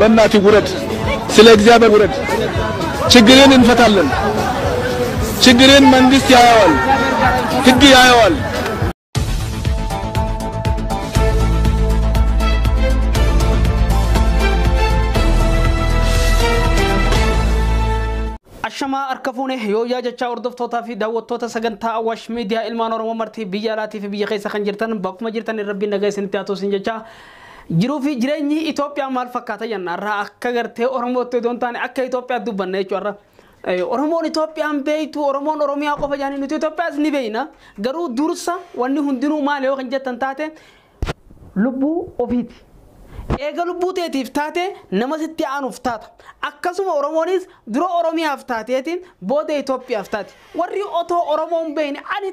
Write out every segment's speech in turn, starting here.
በእናትህ ውረድ ስለ እግዚአብሔር ውረድ ችግርን እንፈታለን ችግርን መንግስት ያያዋል ህግ ያያዋል الشما أركفونه يوجا جتشا أردف توتا في دعوة توتا سجنتا أوش ميديا إلمانور ومرتي بيجالاتي في بيجي خيسة خنجرتن بقوم جرتن الربي نجاي سنتياتو سنجتا جرو في جريني إثيوبيا مال فكاتا ينارا أكغرتي أورمو تدونتاني أكا إثيوبيا دوبنا يجورا أورمو إثيوبيا بيتو أورمو أوروميا قفا جاني إثيوبيا زنيبينا غرو دورسا واني هندينو ماليو خنجتن تاتي لبو أوفيتي eegalu buuteetiif taate nama sitti aanuuf taata akkasuma oromoonis duro oromiyaaf taateetiin booda Itoophiyaaf taate warri otoo oromoon beeyne ani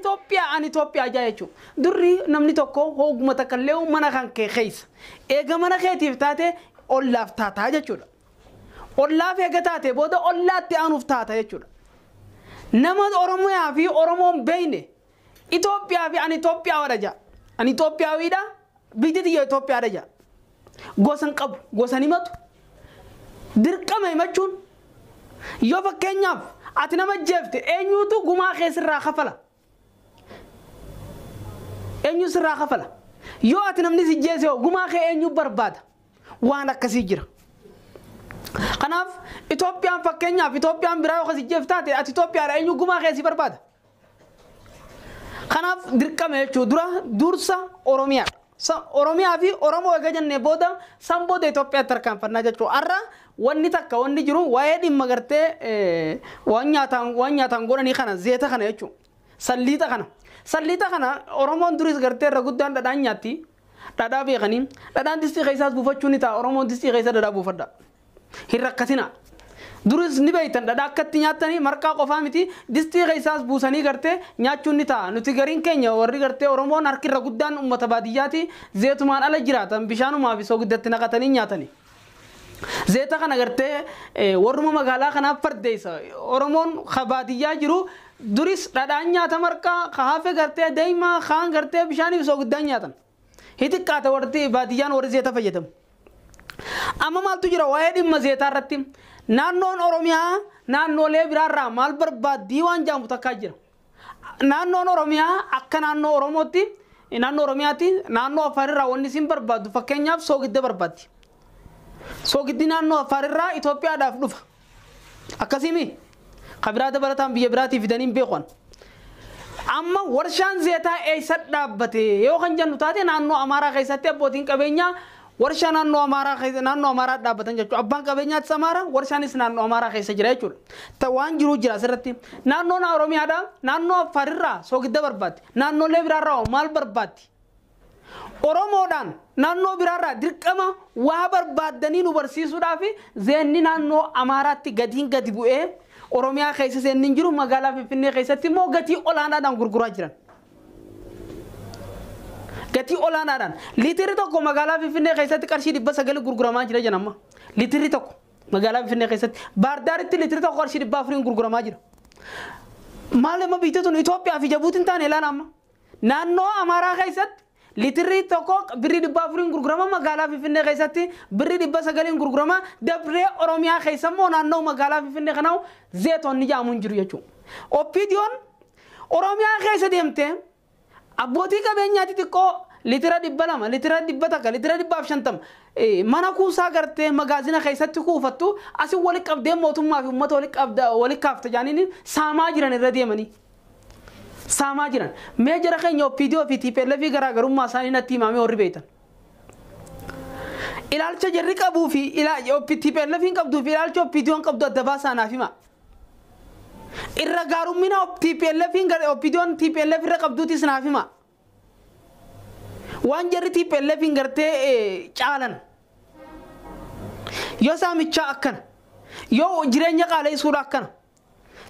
Itoophiyaa jaayechu durri namni tokko hooguma takkallee mana kan kee keessa eega mana keetiif taate ollaaf taata jechuudha ollaaf eega taate booda ollaatti aanuuf taata jechuudha nama oromiyaa fi oromoon beeyne Itoophiyaa fi ani Itoophiyaa wadaja ani Itoophiyaawidha biyyatti Itoophiyaa wadaja gosan qabu gosani matu dirqama himachuun yoo fakkeenyaaf ati nama jeefte eenyutu gumaa keessirraa khafala eenyu sirraa khafala yoo ati namni si jeese gumaa kee eenyu barbaada waan akkasii jira kanaaf Itoophiyaan fakkeenyaaf Itoophiyaan biraa yoo si jeeftaate ati Itoophiyaa eenyu gumaa kee si barbaada kanaaf dirqama jechuu dura dursa Oromiyaa Oromia fi Oromo egajanne boda samboda Ethiopia tarkaanfannaa jechuudha arra wanni takka wanni jiru waa'ee dhimma gartee wanyaataan godhanii kana zeeta kana jechuudha salliita kana Oromoon duris gartee irra guddaan dhadhaan nyaatti dhadhaa beekanii dhadhaan distii keessaas buufachuun ni ta'a Oromoon distii keessa dhadhaa buufadha hin rakkatina duris ni beeytan dhadhaa akkatti nyaatanii marqaa qofaa miti distii keessaas buusanii gartee nyaachuun ni ta'a nuti gariin keenya warri gartee Oromoon harkirra guddaan uummata baadiyyaati zeetumaan ala jiraatan bishaanumaa fi soogidatti naqatanii nyaatanii zeeta kana gartee warruma magaalaa kanaaf fardeessa Oromoon baadiyyaa jiru duris dhadhaan nyaata marqaa kaafe gartee deema kaan gartee bishaanii fi soogiddaan nyaatan hitikkaata warri baadiyyaan warri zeeta fayyadamu amma maaltu jira waa'ee dhimma zeetaa irratti naannoon Oromiyaa naannolee biraarraa maal barbaaddi waan jaamu takkaa jira naannoon Oromiyaa akka naannoo Oromootti naannoo Oromiyaatti naannoo Afaarirraa wanni isin barbaaddu fakkeenyaaf soogidda barbaaddi soogiddi naannoo Afaarirraa Itoophiyaadhaaf dhufa akkasimi kabiraa dabalataan biyya biraatii fidaniin beekan amma warshaan zeetaa eessa dhaabbate yoo kan jennu taate naannoo Amaaraa keessatti abbootiin qabeenyaa warshaan naannoo Amaaraa dhaabbatan jechuudha abbaan qabeenyaatti Samaara warshaanis naannoo Amaaraa keessa jira jechuudha waan jiru jira asirratti naannoon Oromiyaadha naannoo Afaarirraa soogidda barbaaddi naannolee biraarraa maal barbaaddi Oromoodhaan naannoo biraarraa dirqama waa barbaadanii nu barsiisuudhaaf zeenni naannoo Amaaraatti gadi bu'ee Oromiyaa keessa zeenni jiru magaalaa Finfinnee keessatti immoo gatii olaanaadhaan gurguraa jiran gati olaanaadhaan liitiri tokko magaalaa Finfinnee keessatti qarshii 900 gurguramaa jira jenama liitiri tokko magaalaa Finfinnee keessatti Baardaaritti liitiri tokko qarshii 400 gurguramaa jira maalema biitatuun Itoophiyaa fi Jabuutiin taane ilaana amma naannoo Amaaraa keessatti liitiri tokko birrii 400 gurgurama magaalaa Finfinnee keessatti birrii 900 gurgurama dabree Oromiyaa keessa immoo naannoo magaalaa Finfinnee kanaa zeetonni jaamuun jiru jechuudha Oppidiyoon Oromiyaa keessa deemtee abbootii qabeenyaatti xiqqoo litira 200 litira 100 litira 150 mana kuusaa gartee magaazina keessatti kuufattu asi wali qabdee mootummaa fi uummata wali kaafta jaaniin saamaa jiran irra deemanii saamaa jiran mee jara keenya Oppiidiyoo fi TPLF garaagarummaa isaanii natti himamee horri beektan ilaalcha jarri qabuu fi TPLF qabduu fi ilaalcha Oppiidiyoon qabdu adda baasaa naaf hima irra gaarummina Oppiidiyoon TPLF irra qabduutis naaf hima waan jarri TPLF gartee caalan yoo saamichaa akkana yoo jireenya qaala'isuudha akkana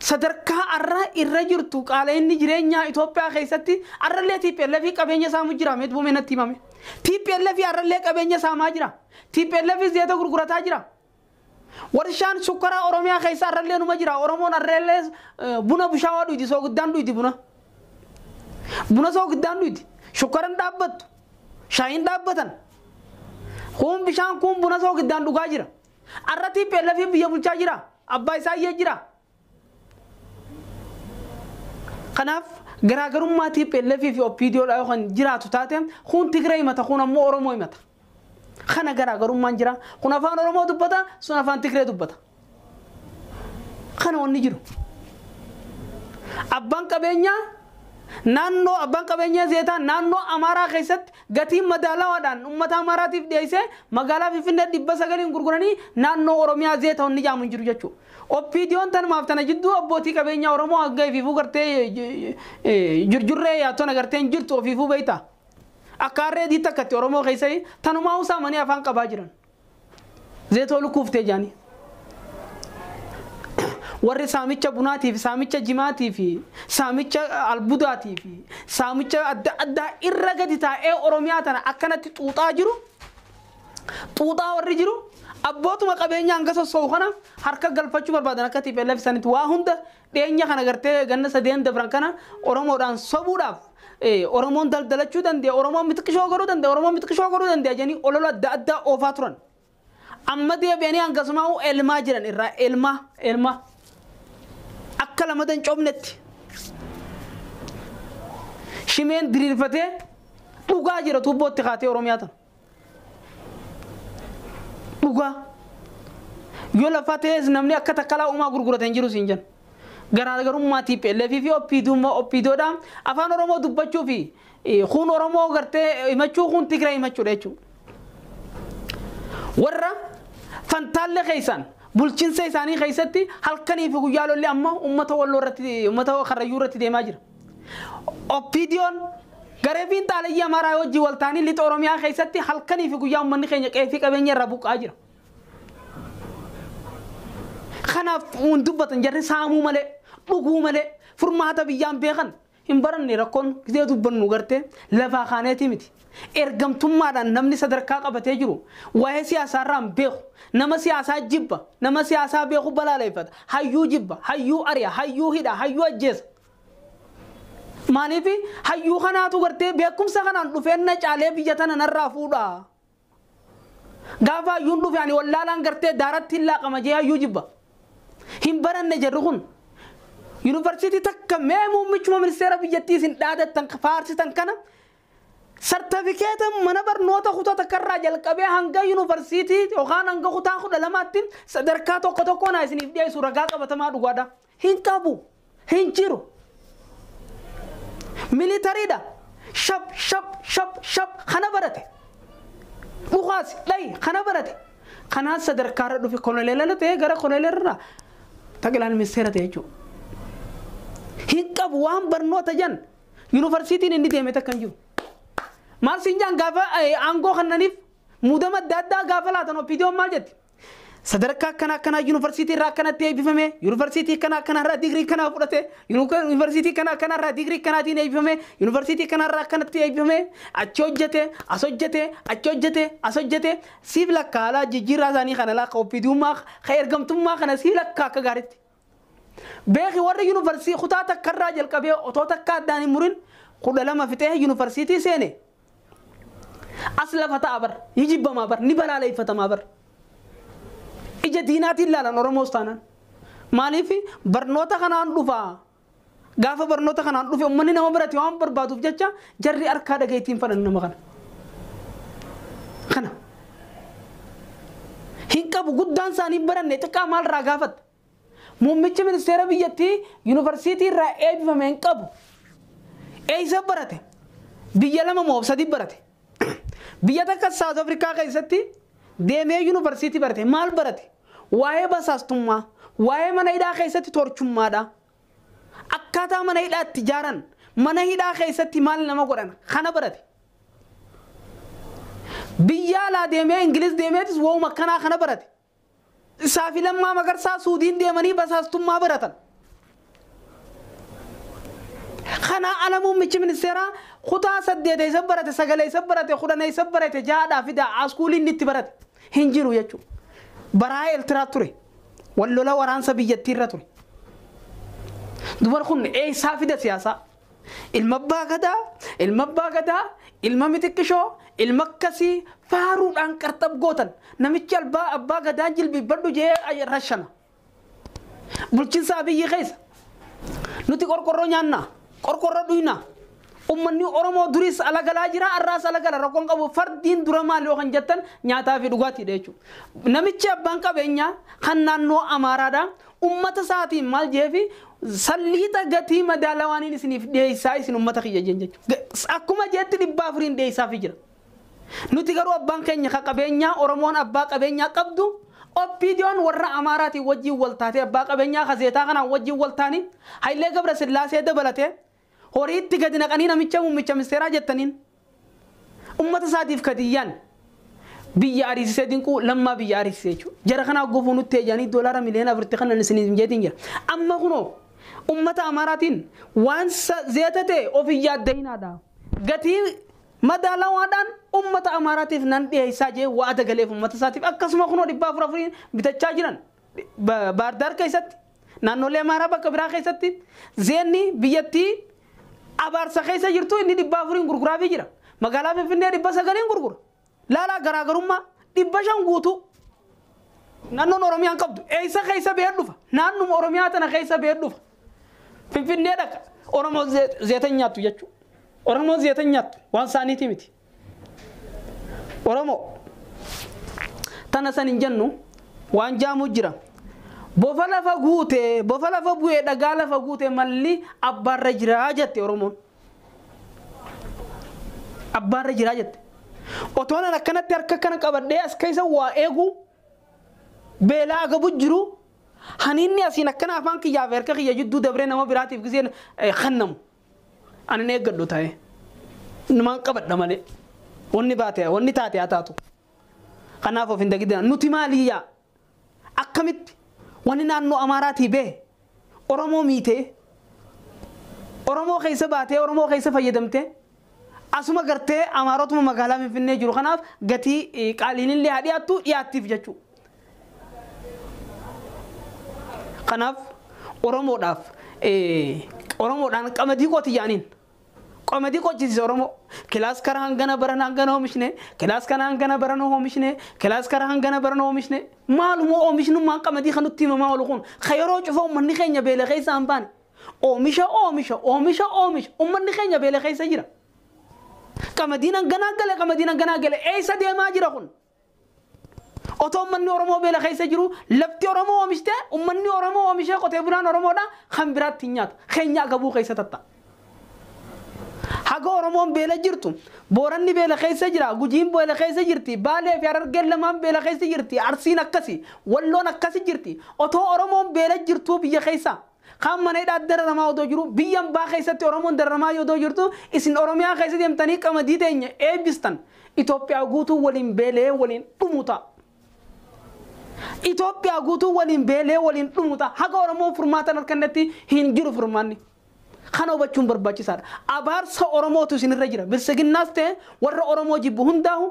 sadarkaa arra irra jirtu qaala'inni jireenya Itoophiyaa keessatti arrallee TPLF qabeenya saamu jira meet buumee natti himame TPLF arrallee qabeenya saamaa jira TPLF zeeta gurgurataa jira warshaan sukkaraa Oromiyaa keessa arrallee numa jira Oromoon arrallee buna bushaawaa dhuyti soogiddaan dhuyti buna soogiddaan dhuyti sukkaran dhaabbattu shaayin dhaabbatan kun bishaan kun buna soogiddaan dhugaa jira arrati PLF biyya bulchaa jira abbaa isaa jira kanaaf garaagarummaa PLF fi OPDO dha kan jiraatu taate kun Tigray mata kun ammoo Oromoo mata kana garaagarummaan jira kun afaan Oromoo dubbata sun afaan Tigray dubbata kana wanni jiru abbaan qabeenya naannoo abbaan qabeenya zeetaa naannoo Amaaraa keessatti gatiin madaalawaadhaan uummata Amaaraatiif dhiyeessee magaalaa Finfinnee 900 gurguranii naannoo Oromiyaa zeetaa wanni jaamu jiru jechuudha. OPDO'n tan maaftana jidduu abbootii qabeenya Oromoo hanga ifiifuu gartee jurjurree yaatona gartee jirtu ofiifuu beeyta. Akka harree diitta akkatti Oromoo keessatti tanumaa usaamanii afaan qabaa jiran. Zeetoo lukuuftee jaanii. warri saamicha bunaatiif saamicha jimaatiif saamicha albudaatiif saamicha adda irra gadi taa'ee Oromiyaa tana akkanatti xuuxaa jiru xuuxaa warri jiru abbootuma qabeenya hanga sossoo kana harka galfachuu barbaadan akka TPLF sanitti waa hunda dheenya kana gartee ganna sadeen dabran kana Oromoodhaan sobuudhaaf Oromoon daldalachuu dandeenya Oromoon mitiqishoo godhuu dandeenya janii olola adda oofaa turan amma deebi'anii hangasummaa elmaa jiran irraa elma akka lamadan cobnetti shimeen diriirfatee dhugaa jira tuubbootti kaatee Oromiyaa tan dhugaa yoo lafa ta'es namni akka takkalaa uumaa gurguratan jiru siin jan garaagarummaa TPLF fi OPDOdhaan afaan Oromoo dubbachuu fi kun Oromoo gartee himachuu kun Tigray himachuu jechuudha warra fantaalle keessan bulchiinsa isaanii keessatti halkanii fi guyyaa lolli amma ummata walloo irratti ummata Karrayyuu irratti deemaa jira OPDO'n garee fiinxaalee Amaaraa wajjin waltaanii lixa Oromiyaa keessatti halkanii fi guyyaa ummanni keenya qeefii qabeenya irraa buqqaa jira kanaaf dubbatan jarri saamuu malee dhuguu malee furmaata biyyaan beekan hin baranne rakkoon gisee dubbannu gartee lafaa kaaneeti miti ergamtummaadhaan namni sadarkaa qabatee jiru waa'ee siyaasaarraan beeku nama siyaasaa jibba nama siyaasaa beeku balaaleeffata hayyuu jibba hayyuu ariya hayyuu hidha hayyuu ajjeesa maaliif hayyuu kanaatu gartee beekumsa kanaan dhufeenna caalee biyya tana narraa fuudha gaafa hayyuun dhufe ani wallaalaan gartee daaratti hin laaqama jee hayyuu jibba hin baranne jarri kun University takka mee muummichuma ministeera biyyattii isin dhaadattan faarsitan kana certificate mana barnoota kutaa takkarraa jalqabee hanga university yookaan hanga kutaa 12tti sadarkaa tokko naa isiniif dhiyeessu ragaa qabatamaa dhugaadha hin qabu hin jiru militariidha shap kana barate dhugaas dai kana barate kana sadarkaa dhufe konoleela ta'e gara konoleerra taqilaan ministeera ta'e jechuudha hin qabu waan barnoota jan universitiin inni deeme takkan jiru maal sinjaan gaafa aangoo kannaniif muudama adda gaafa laatan OPDO'n maal jetti sadarkaa kana universitii irraa akkanatti eebbifame universitii kana irraa digrii kana fudhate universitii kana irraa digrii kanaatiin eebbifame universitii kana irraa akkanatti eebbifame achi hojjete as hojjete siif lakkaalaa jijjiirraa isaanii kana lakka OPDO'ummaa ka ergamtummaa kana siif lakka akka gaariitti beeki warri universitii kutaa takkarraa jalqabee otoo takka addaan hin murin 12 fixee universitii seene as lafa ta'a bar yijibbamaa bar ni balaaleeffatamaa bar ija diinaatiin laalan Oromoos taanaan maaliif barnoota kanaan dhufaa gaafa barnoota kanaan dhufe ummanni nama biratti waan barbaaduuf jecha jarri harkaa dhageettiin fadhan nama kana hin qabu guddaan isaanii baranne xiqqaa maalirraa gaafata muummichi ministeera biyyattii universitii irraa eebbifame hin qabu eeysa barate biyya lama moo sadii barate biyya takka South Africa keessatti deemee universitii barate maal barate waa'ee basaastummaa waa'ee mana hidhaa keessatti torchummaadha akkaataa mana hidhaatti ijaaran mana hidhaa keessatti maal nama godhan kana barate biyya alaa deemee Ingiliz deemeetis waa'uma kanaa kana barate saafilammaa magarsaa Suudiin deemanii basaastummaa baratan kana ala muummichi ministeera kutaa 8 isa barate 9 isa barate 10 isa barate jaadhaa fida askuuliin itti barate hin jiru jechuudha baraa Eertiraa ture wallola waraansa biyyattii irra ture dubar kun eessaa fida siyaasaa ilma abbaa gadaa ilma mitiqishoo المكسي فارو عن كرتب قوتن نمشي أبا قدان جلبي بدو جاي رشنا بلشين سابي خيس نتي كوركورو نيانا كوركورو دوينا ummanni oromo duris ala gala jira arras ala gala rakon qabu fardin durama lo kan jattan nyaata fi dugati dechu namichi abban qabenya kannanno amarada ummata saati mal jefi sallita gati madalawani isnif deisa isin ummata khiya jenjechu akuma jetti dibba furin deisa fi jira nuti garu abban kenya qabenya oromon abba qabenya qabdu oppidion warra amarati wajji waltaate abba qabenya khazeta kana wajji waltani hayle gabra sillase dabalate horiitti gadi naqanii namicha mummicha misteeraa jettaniin ummata saatiif kadiyyan biyya ariisisee dinquu lammaa biyya ariisisee jechuudha. Jara kanaa goofuu nutti eejaanii doolaara miliyoona 40 kan isiniif jeetiin jira. Amma kunoo ummata Amaaraatiin waan zeeta ta'e ofii yaaddayinaadha. Gatii madaalawaadhaan ummata Amaaraatiif nan dhiyeessaa jee waa dagaleef ummata saatiif akkasuma kunoo 400 bitachaa jiran Baardaar keessatti naannolee Amaaraa bakka biraa keessatti zeenni biyyattii abarsa keessa jirtu inni dibba afurin gurguraa fi jira magaalaa Finfinnee dibba 9 gurgura laala garaagarummaa dibba 5 guutu naannoon Oromiyaan qabdu eessa keessa bee dhufa naannuma Oromiyaa tana keessa bee dhufa Finfinnee dhaqa Oromoo zeetan nyaattu jechuudha Oromoo zeetan nyaattu waan saaniiti miti Oromoo tana san hin jennu waan jaamu jira bofa lafa bu'ee dhagaa lafa guute malli abbaarra jiraa jette Oromoon abbaarra jiraa jette otoon akkanatti harka kana qabadhee as keessa waa eegu beelaa gabu jiru haninni asiin akkana afaan kiyyaa fi harka kiyya jidduu dabree nama biraatiif giseen kannamu ani ne eeggadhu ta'e numaan qabadha malee wanni taate haa taatu kanaaf of hin dagidina nuti maaliyyaa akkamitti wani naannoo Amaaraatii bee Oromoo miite Oromoo keessa baatee Oromoo keessa fayyadamte asuma gartee Amaarotuma magaalaa Finfinnee jiru kanaaf gatii qaaliin illee hadhiyaattu dhiyaattiif jechuudha. Kanaaf Oromoodhaan qamadii qooti yaaniin qamadii qochisiis Oromoo kilaas kara hangana barana hangana oomishne kilaas kana hangana barana oomishne kilaas kara hangana barana oomishne maalumoo oomishnu maan qamadii kanutti himamaa walquun khayroo cufa ummanni keenya beela keessa hambaan oomisha ummanni keenya beela keessa jira qamadiin hangana gale eessa deemaa jira kun otoo ummanni Oromoo beela keessa jiru lafti Oromoo oomishte ummanni Oromoo oomishe qotee bulaan Oromoodha kan biraatti nyaatu keenya gabuu keessa tatta haga Oromoon beela jirtu Booranni beela keessa jira Gujiin beela keessa jirti Baalee fi Harargeen lamaan beela keessa jirti Arsiin akkasi Walloon akkasi jirti otoo Oromoon beela jirtu biyya keessa kan maneedhaa dararamaa odoo jiru biyyan baa keessatti Oromoon dararamaa odoo jirtu isin Oromiyaa keessa deemtanii qamadii teenya eebbistan Itoophiyaa guutuu waliin beelee waliin dhumuta Itoophiyaa guutuu waliin beelee waliin dhumuta haga Oromoon furmaatan harkannatti hin jiru furmaanni kana hubachuun barbaachisaadha abaarsa Oromootu isinirra jira bilsiginnaas ta'e warra Oromoo jibbu hundaahu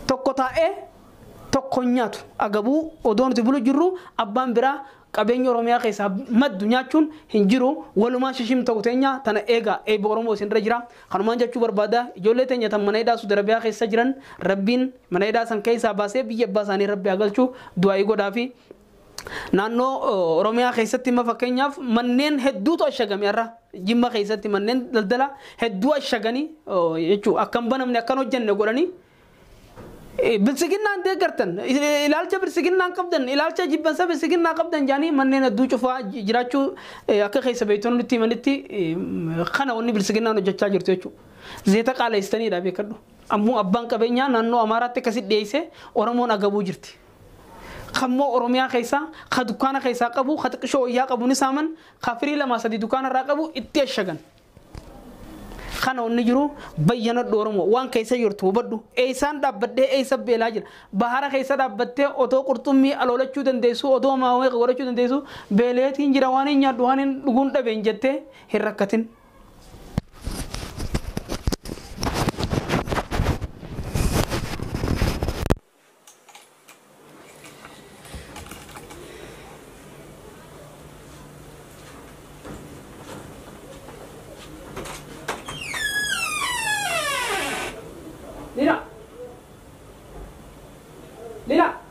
tokko taa'ee tokko nyaatu agabuu odoon itti bulu jirru abbaan biraa qabeenya Oromiyaa keessaa maddu nyaachuun hin jiru walumaa shishim ta'u teenya tana eega eebba Oromoo isinirra jira kanumaan jechuu barbaada ijoollee teenya tan mana hidhaa Saudi Arabiyaa keessa jiran rabbiin mana hidhaa san keessaa baasee biyya abbaa isaanii rabbi galchu du'aa godhaafi naannoo Oromiyaa keessatti ma fakkeenyaaf manneen hedduutu ashagame irra Jimma keessatti manneen daldala hedduu ashaganii jechuudha akkam banamne akkan hojjenne godhanii bilsiginnaan deeggartan ilaalcha bilsiginnaan qabdan ilaalcha jibbansa bilsiginnaa qabdan jaanii manneen hedduu cufaa jiraachuu akka keessa beeytoon nutti himanitti kana wanni bilsiginnaan hojjechaa jirtu jechuudha zeeta qaaleessaniidha beekadhu ammoo abbaan qabeenyaa naannoo Amaaraatti akkasi dhiyeesse Oromoon agabuu jirti خمو أوروميا خيسا خدكانا خيسا قبو خدكشو يا قبو نسامن خافري لما سدي دكانا راقبو اتشجن خانو نجرو بيانا دورمو وان كيسا يرتو بدو ايسان دابده ايسا بيلاجل بحارا خيسا دابده اوتو قرطمي الولا چودن ديسو اوتو ماوي غورا چودن ديسو بيليت هنجرواني نيادوانين لغون دبين جته هركتين Lina.